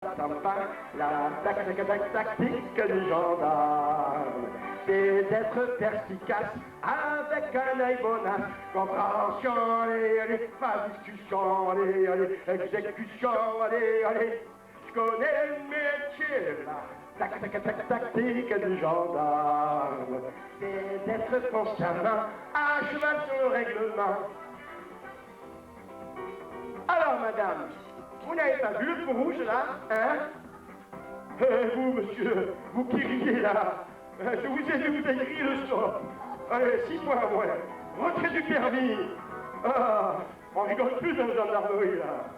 La tactique du gendarme, c'est d'être perspicace avec un œil bonasse. Compréhension, allez, pas discussion, allez, exécution, allez, je connais le métier, la tactique du gendarme, c'est d'être constamment à cheval sur le règlement. Alors, madame, vous n'avez pas vu le feu rouge, là, hein? Vous, monsieur, vous qui riez, là, je vous ai vu, vous avez crié le sort. Allez, 6 points à moins. Retrait du permis. Ah, on rigole plus dans la gendarmerie, là.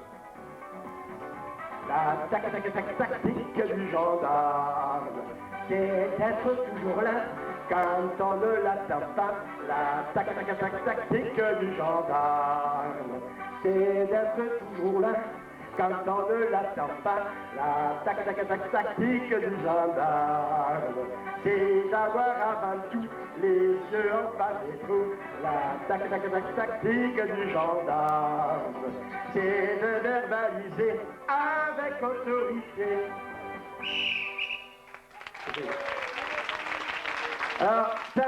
La tactique du gendarme, c'est d'être toujours là quand on ne l'attend pas. La tactique du gendarme, c'est d'être toujours là quand on ne l'attend pas. La tactique du gendarme, c'est d'avoir avant tout les yeux en bas des trous. La tactique du gendarme, c'est de verbaliser avec autorité. Alors, ça,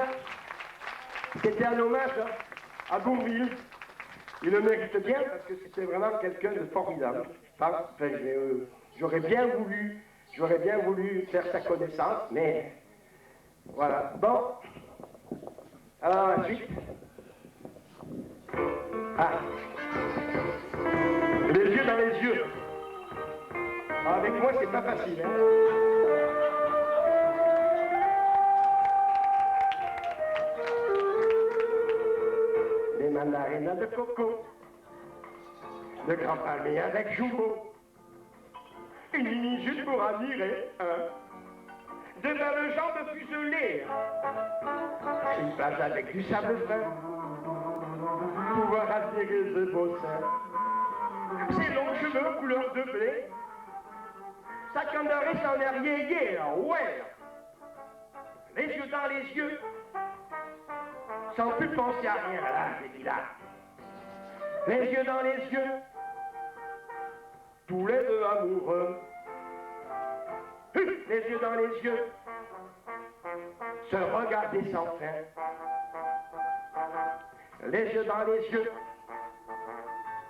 c'était un hommage à Bourvil. Il le mérite bien parce que c'était vraiment quelqu'un de formidable. Enfin, j'aurais bien voulu faire sa connaissance, mais voilà. Bon, alors la suite. Ah, les yeux dans les yeux. Avec moi, c'est pas facile, hein. Des mandarines de coco, de grands palmiers avec jouveau, une mini-jupe pour admirer, de belles jambes fuselées, une plage avec du sable fin, pouvoir admirer ce beau sein, ses longs cheveux couleur de blé, sa candeur et son air yéyé, ouais, les yeux dans les yeux, sans plus penser à rien, là, j'ai dit là. Les yeux dans les yeux, tous les deux amoureux. Les yeux dans les yeux, se regarder sans fin. Les yeux dans les yeux,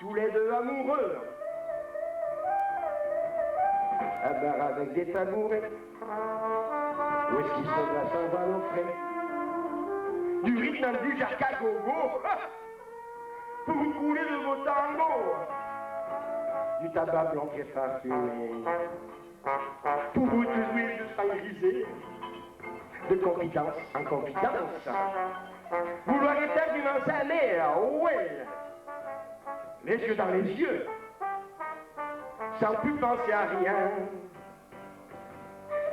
tous les deux amoureux. Un bar avec des tabourets, whisky soda sans balofret, du rythme du Jacques à gogo, pour vous couler de vos tangos, du tabac blanc très parfumé, pour vous toujours de sang grisé, de confidence en confidence, vouloir éternuement sa mère, ouais, les yeux dans les yeux, sans plus penser à rien,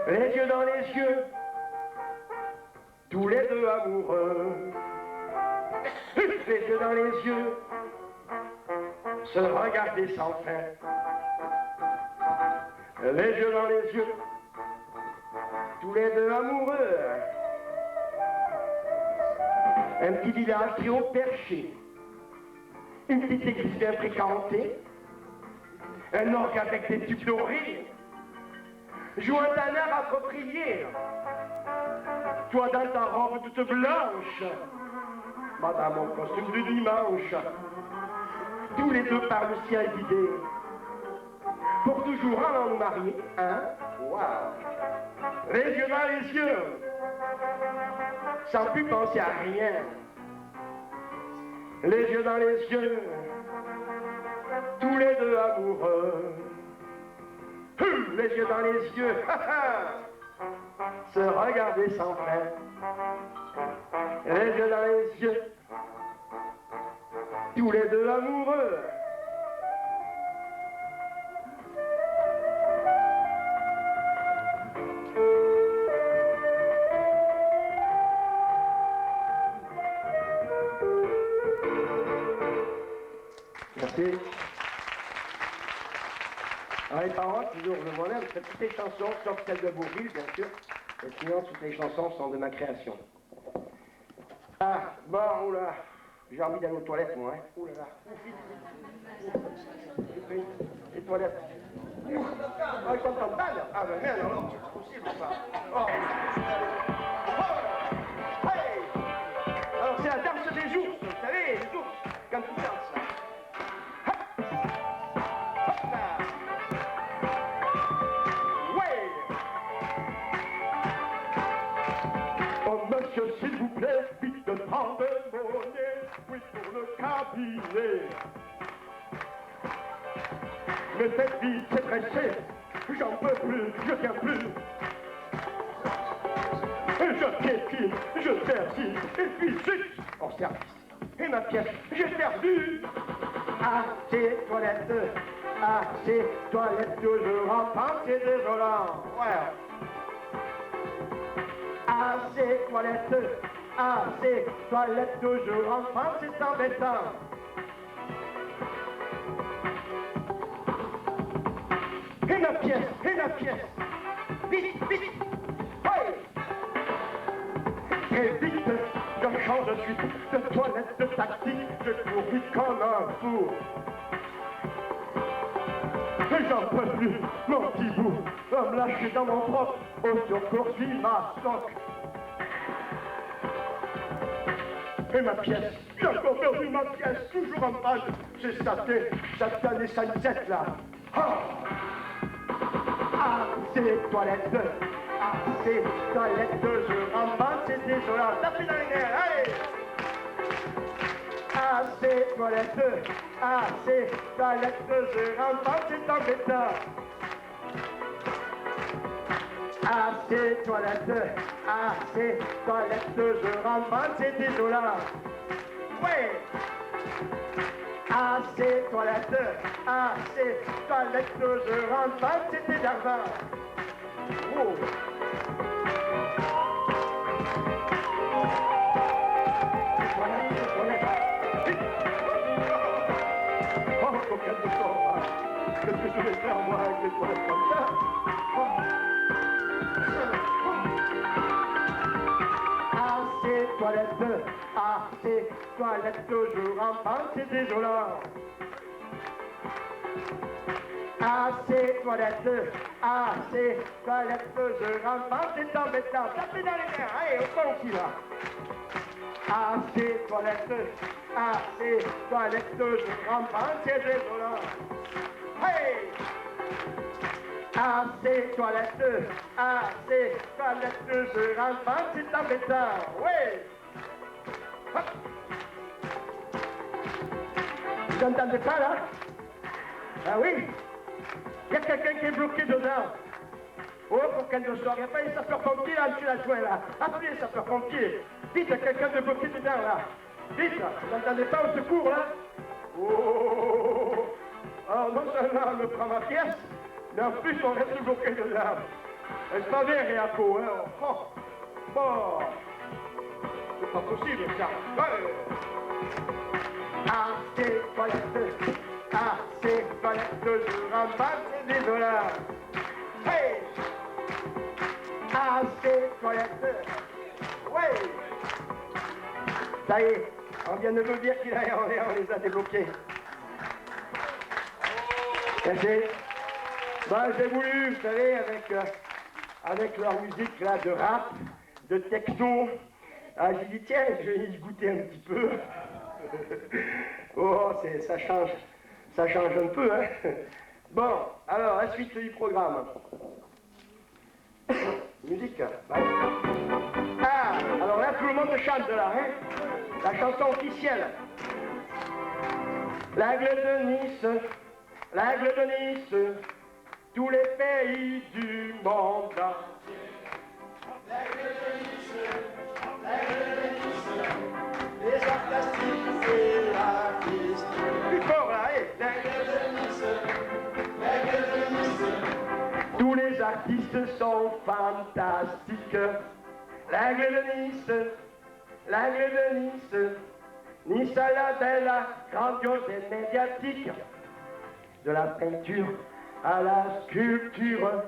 les yeux dans les yeux, tous les deux amoureux, les yeux dans les yeux, se regarder sans fin, les yeux dans les yeux, tous les deux amoureux, un petit village très haut perché, une petite église bien fréquentée, un orgue avec des tubes dorés, jouant un air approprié, toi dans ta robe toute blanche, madame en costume de dimanche, tous les deux par le ciel guidé, pour toujours en nous marier, hein? Waouh! Les yeux dans les yeux, sans plus penser à rien, les yeux dans les yeux, tous les deux amoureux, les yeux dans les yeux, se regarder sans fin, les yeux dans les yeux, tous les deux amoureux. Merci. Alors, les paroles, toujours le bonheur, c'est toutes les chansons, sauf celle de Bourvil, bien sûr. Et sinon, toutes les chansons sont de ma création. Ah, bon, oula, j'ai envie d'aller aux toilettes, moi, hein. Oula, les toilettes. Ah, ils sont en balle. Ah ben merde, alors, c'est pas possible ça. Oh. Oh. Hey. Alors c'est la danse des ours, vous savez, les ours, quand ils dansent là. Hop. Hop là. Ouais. Oh monsieur, s'il vous plaît, vite de prendre monnaie, oui pour le cabinet. Mais cette vie, c'est pressé, j'en peux plus, je tiens plus. Je piétine, je persiste, et puis zut, en service. Et ma pièce, j'ai perdu. Ah, ces toilettes, toujours en panne, c'est désolant. Ouais. Ah, ces toilettes, toujours en panne, c'est embêtant. Et ma pièce, vite, vite, ouais. Très vite, je change de suite de toilette, de tactique, je cours vite comme un fou. Et j'en peux plus, mon petit bout, va me lâcher dans mon propre, au secours, suis ma soque. Et ma pièce, j'ai encore perdu ma pièce, toujours en panne, c'est satané, sanisette là. Ah, ces toilettes, je rentre pas, c'est désolant. Tapez dans les nerfs, allez! Ah, ces toilettes, je rentre pas, c'est embêtant. Ah, ces toilettes, je rentre pas, c'est désolant. Ouais! Ah, ces toilettes, je rentre pas, c'est énervant. Oh. Oh, coquin de corps, qu'est-ce que je vais faire moi avec les toilettes comme ça? Ah, ces toilettes, toujours en panne, c'est désolant. Ah, ces toilettes, je rentre pas, c'est embêtant. Tapez dans les nerfs, allez, au fond aussi là. Ah, ces toilettes, je rentre pas, c'est désolant. Hey! Ah, ces toilettes, je rentre pas, c'est embêtant. Oui! Hop. Vous entendez pas là? Ah oui? Il y a quelqu'un qui est bloqué dedans. Oh, pour qu'elle ne soit, il n'y a pas les sapeurs-pompiers là, monsieur la joie là. Appelez les sapeurs-pompiers. Vite, il y a quelqu'un de bloqué dedans là. Vite, vous n'entendez pas au secours là? Oh! Alors non seulement on me prend ma pièce, mais en plus on reste bloqué dedans. Est-ce pas vrai, Réaco, hein? Oh! Bon! C'est pas possible ça. Ouais. Ah, ces toilettes, je rentre pas, c'est désolant. Hey! Ah, ces toilettes, ouais! Ça y est, on vient de nous dire qu'il a en l'air, on les a débloqués. Caché. Ben, j'ai voulu, vous savez, avec leur musique là de rap, de techno, ah, j'ai dit tiens, je vais y goûter un petit peu. Oh, ça change un peu, hein. Bon, alors, la suite du programme. Musique. Ah, alors là, tout le monde chante là, hein. La chanson officielle. L'aigle de Nice, tous les pays du monde entier. L'aigle de Nice, les arts plastiques et l'artiste. Plus fort là, hein. L'aigle de Nice, tous les artistes sont fantastiques. L'aigle de Nice à la belle, grandiose et médiatique. De la peinture à la sculpture,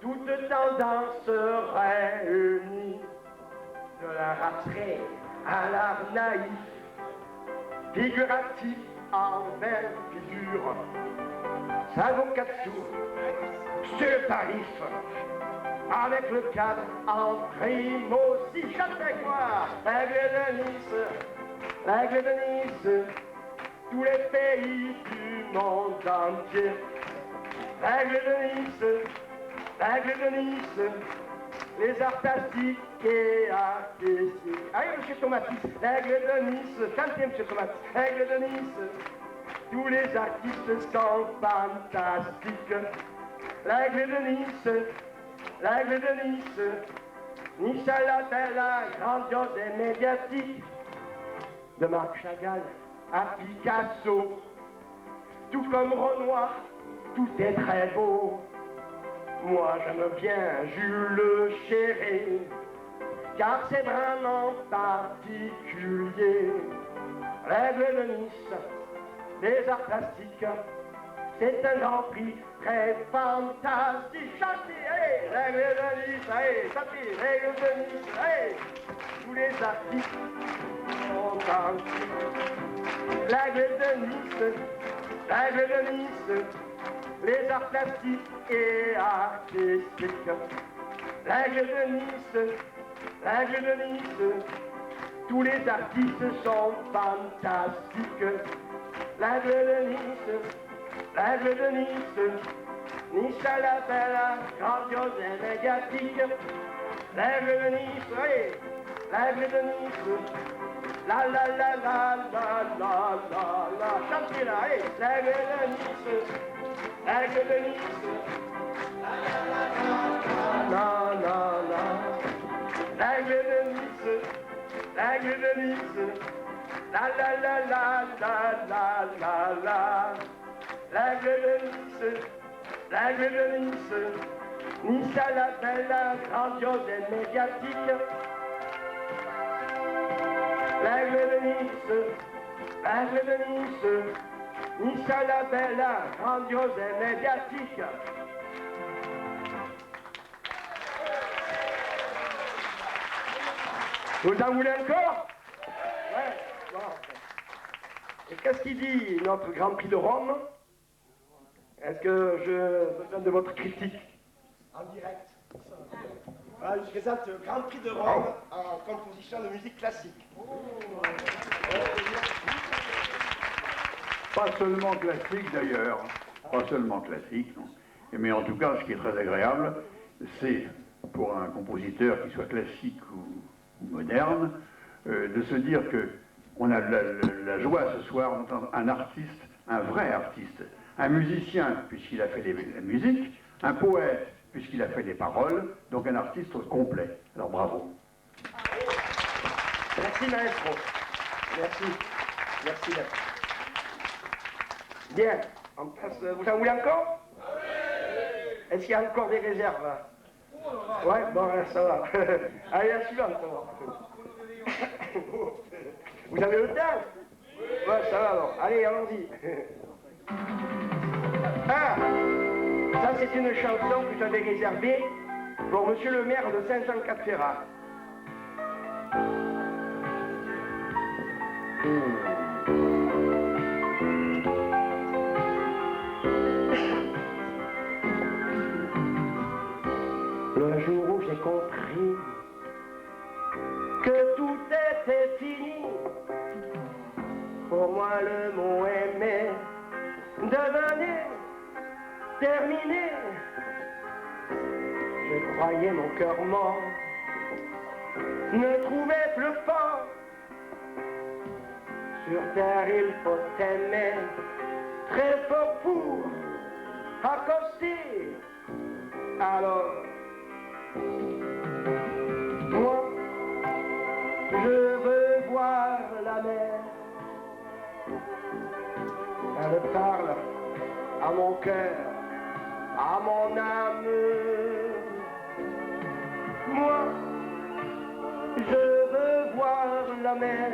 toutes tendances réunies. De l'art abstrait à l'art naïf, figuratif en belle figure. Ça vaut 4 sous, sur Tarif, avec le cadre en prime aussi. Chante avec moi, règle de Nice, tous les pays du monde entier. Règle de Nice, les arts plastiques et artistiques. Allez, monsieur Tomati, règle de Nice, chantez, monsieur Tomati, règle de Nice, tous les artistes sont fantastiques. Règle de Nice, Nice à la belle, grandiose et médiatique. De Marc Chagall à Picasso, tout comme Renoir, tout est très beau. Moi j'aime bien Jules Chéret, car c'est vraiment particulier. Règle de Nice, les arts plastiques, c'est un grand prix très fantastique. Chantez, allez, règle de Nice, allez, chantez, règle de Nice, allez, tous les artistes sont fantastiques. Règle de Nice, les arts plastiques et artistiques. Règle de Nice, tous les artistes sont fantastiques. Règle de Nice, Nice à la belle, grandiose et médiatique. Règle de Nice, oui, règle de Nice, la la la la la la la la, chantez là, allez, règle de Nice, règle de Nice, la la la la la, règle de Nice, la la la la la la la la, règle de Nice, Nice à la belle, grandiose et médiatique. Règle de Nice, Nice à la belle, grandiose et médiatique. Vous en voulez encore? Ouais, bon. Et qu'est-ce qu'il dit notre Grand Prix de Rome? Est-ce que je besoin de votre critique? En direct. Voilà, je présente le Grand Prix de Rome en composition de musique classique. Pas seulement classique d'ailleurs, pas seulement classique, non. Mais en tout cas, ce qui est très agréable, c'est pour un compositeur qui soit classique ou moderne, de se dire qu'on a la joie ce soir d'entendre un artiste, un vrai artiste, un musicien puisqu'il a fait la musique, un poète puisqu'il a fait les paroles, donc un artiste complet. Alors bravo. Merci maestro. Merci. Merci maître. Bien, on passe. Vous en voulez encore? Est-ce qu'il y a encore des réserves? Ouais, bon, ça va. Allez, la suivante. Vous avez le temps? Ouais, ça va alors. Allez, allons-y. Ah, ça c'est une chanson que j'avais réservée pour monsieur le maire de Saint-Jean-Cap-Ferrat. Le jour où j'ai compris que tout était fini, pour moi le mot aimer devenait terminé. Je croyais mon cœur mort ne trouvait plus fort. Sur terre il faut aimer très fort pour accoster. Alors moi je veux voir la mer. Elle parle à mon cœur, à mon âme. Moi je veux voir la mer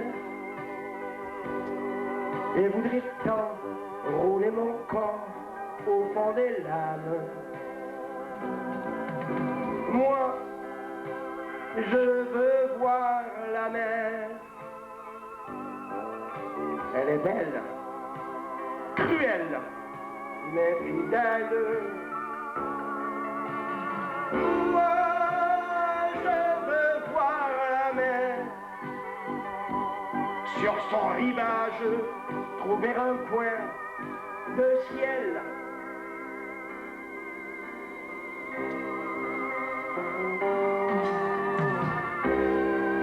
et voudrais tant rouler mon corps au fond des lames. Moi je veux voir la mer. Elle est belle, cruelle, mais fidèle. rivage, trouver un coin de ciel.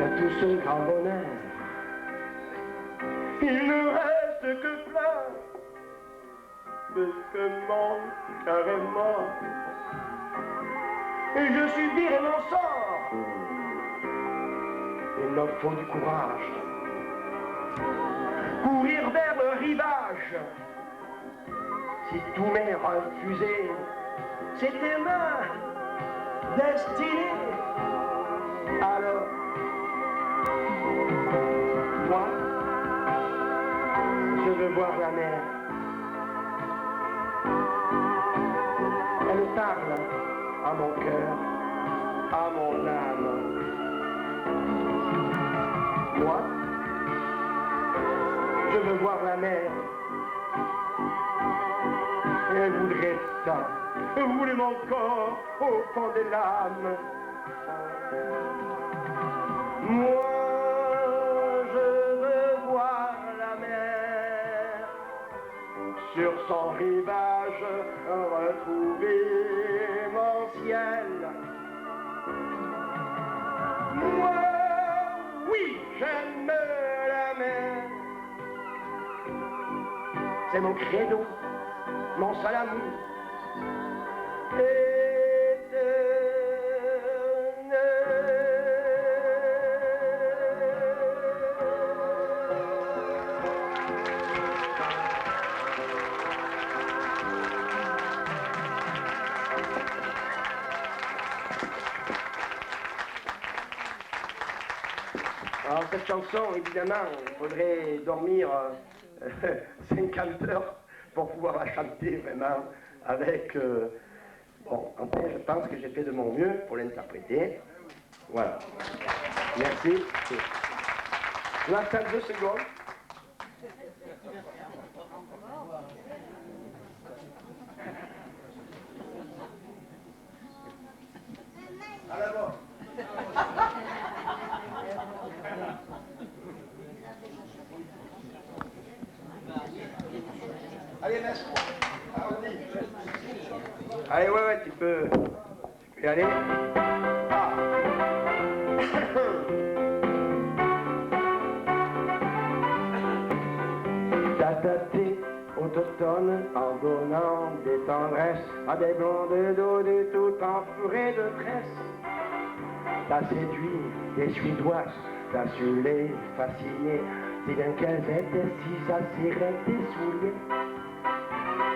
De tout ce grand bonheur, il ne reste que plein de ce que manque carrément. Et je subirai mon sort. Il me faut du courage. Courir vers le rivage. Si tout m'est refusé, c'était ma destinée. Alors, moi, je veux voir la mer. Elle parle à mon cœur, à mon âme. Moi, je veux voir la mer. Et elle voudrait ça, elle voulait mon corps au fond des lames. Moi, je veux voir la mer. Sur son rivage, retrouver mon ciel. Moi, oui, j'aime la mer. C'est mon credo, mon seul amour. Alors cette chanson, évidemment, il faudrait dormir 50 heures pour pouvoir la chanter vraiment avec... Bon, en fait, je pense que j'ai fait de mon mieux pour l'interpréter. Voilà. Merci. On attend 2 secondes. À l'avant. Allez, laisse. Allez, ouais, tu peux y aller. Ah. T'adapter au automne en donnant des tendresses à des blondes d'eau tout enfourrées de tresses. T'as séduit des Suédoises, t'as su les fasciner, si bien qu'elles étaient si attirées tes souliers.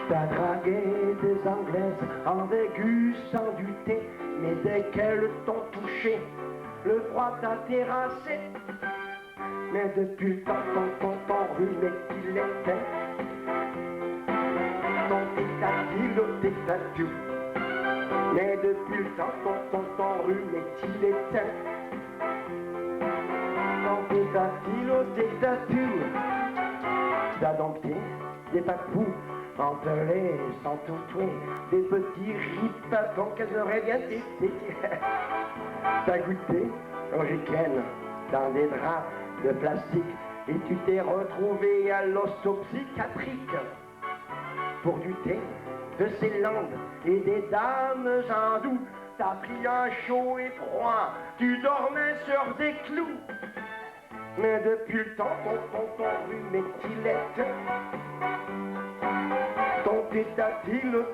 T'as dragué des Anglaises en dégustant du thé, mais dès qu'elles t'ont touché, le froid t'a terrassé. Mais depuis le temps ton rhume qu'il était, ton dictature. Mais depuis le temps ton rhume qu'il était, ton dictature. T'as dompté des papous enterrés sans tout tuer, des petits ripatons qu'elles auraient bien été. T'as goûté au week-end dans des draps de plastique et tu t'es retrouvé à l'ostopsychiatrique pour du thé, de ces langues et des dames en doux. T'as pris un chaud et froid, tu dormais sur des clous. Mais depuis le temps ton rhume est qu'il est, ton tétatile.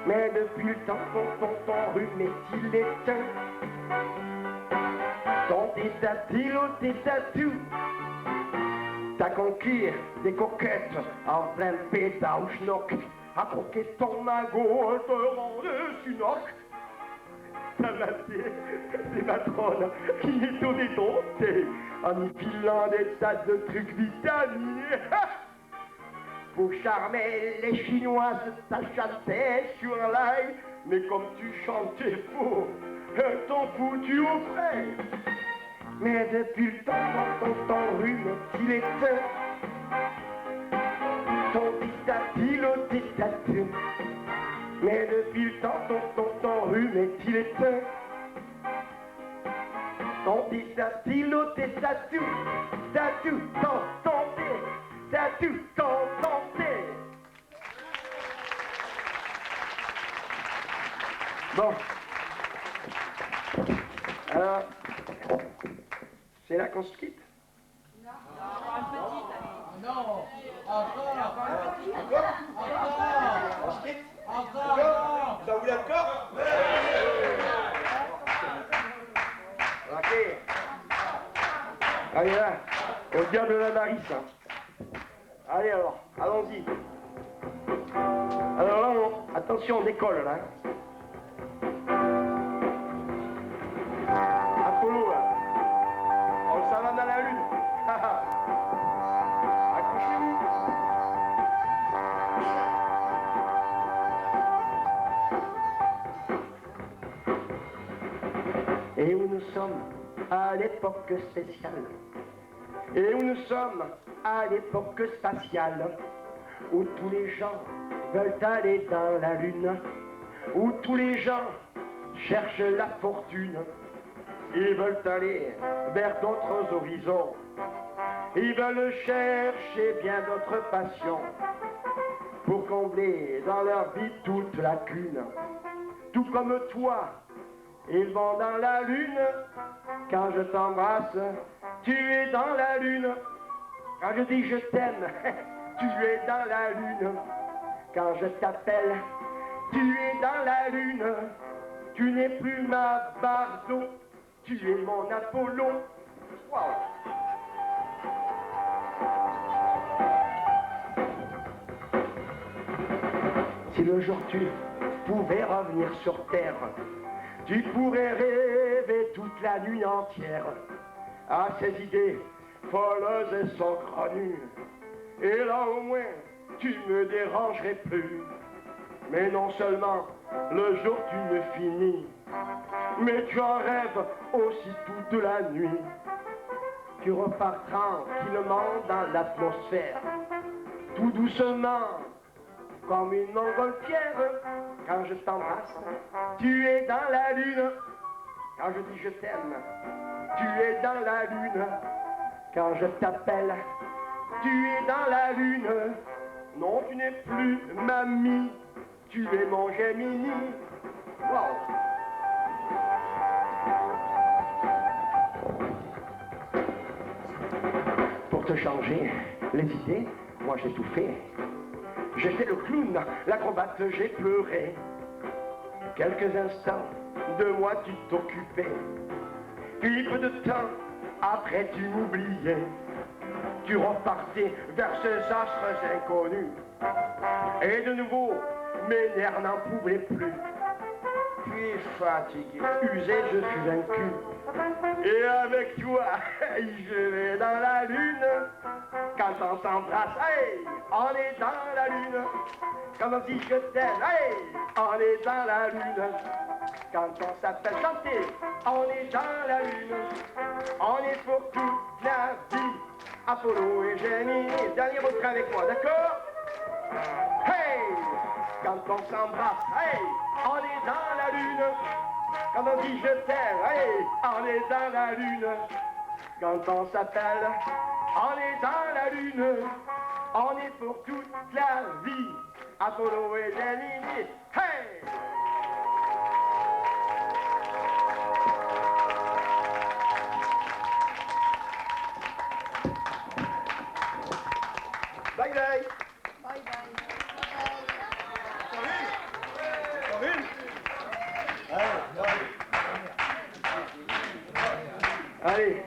Mais depuis le temps ton rhume est qu'il est, ton tétatile. T'as conquis des coquettes en plein pétard ou schnock, à croquer ton magot en te rendant sunoc. T'as maté des matrones qui étaient dédomptées en y filant des tas de trucs vitaminés. Pour charmer les Chinoises, t'as chanté sur l'ail, mais comme tu chantais faux, t'ont foutu au frais. Mais depuis le temps ton rhume qu'il était, ton dictature. Mais depuis le temps ton rhume est-il était, ton dit tati, l'autre est tatou, tatou, contenté, tatou, contenté. Bon. Alors, c'est là qu'on se quitte? Non, encore. Vous en voulez encore? Ok. Allez là, au diable la Marisse. Allez alors, allons-y. Alors là, attention, on décolle là. Apollo là, on s'en va dans la lune. Accrochez-vous. Et où nous sommes à l'époque spéciale, et où nous sommes à l'époque spatiale, où tous les gens veulent aller dans la lune, où tous les gens cherchent la fortune, ils veulent aller vers d'autres horizons, ils veulent chercher bien d'autres passions, pour combler dans leur vie toute lacune, tout comme toi. Ils vont dans la lune, quand je t'embrasse, tu es dans la lune. Quand je dis je t'aime, tu es dans la lune. Quand je t'appelle, tu es dans la lune. Tu n'es plus ma Bardo, tu es mon Apollon. Wow. Si le jour tu pouvais revenir sur Terre, tu pourrais rêver toute la nuit entière à ces idées folles et saugrenues. Et là au moins, tu me dérangerais plus. Mais non seulement le jour tu me finis, mais tu en rêves aussi toute la nuit. Tu repars tranquillement dans l'atmosphère, tout doucement, comme une montgolfière. Quand je t'embrasse, tu es dans la lune. Quand je dis je t'aime, tu es dans la lune. Quand je t'appelle, tu es dans la lune. Non, tu n'es plus mamie, tu es mon Gemini. Wow. Pour te changer les idées, moi j'ai tout fait. J'étais le clown, l'acrobate, j'ai pleuré. Quelques instants, de moi tu t'occupais. Puis peu de temps, après tu m'oubliais. Tu repartais vers ces astres inconnus. Et de nouveau, mes nerfs n'en pouvaient plus. Puis fatigué, usé, je suis vaincu. Et avec toi, je vais dans la lune. Quand on s'embrasse, hey, on est dans la lune. Quand on dit je t'aime, hey, on est dans la lune. Quand on s'appelle chanter, on est dans la lune. On est pour toute la vie, Apollo et Gemini. Dernier refrain avec moi, d'accord? Hey, quand on s'embrasse, hey, on est dans la lune. Quand on dit je t'aime, hey, on est dans la lune. Quand on s'appelle, on est dans la lune. On est pour toute la vie, Apollo et Gemini. Hey! Bye bye. Bye bye. Allez.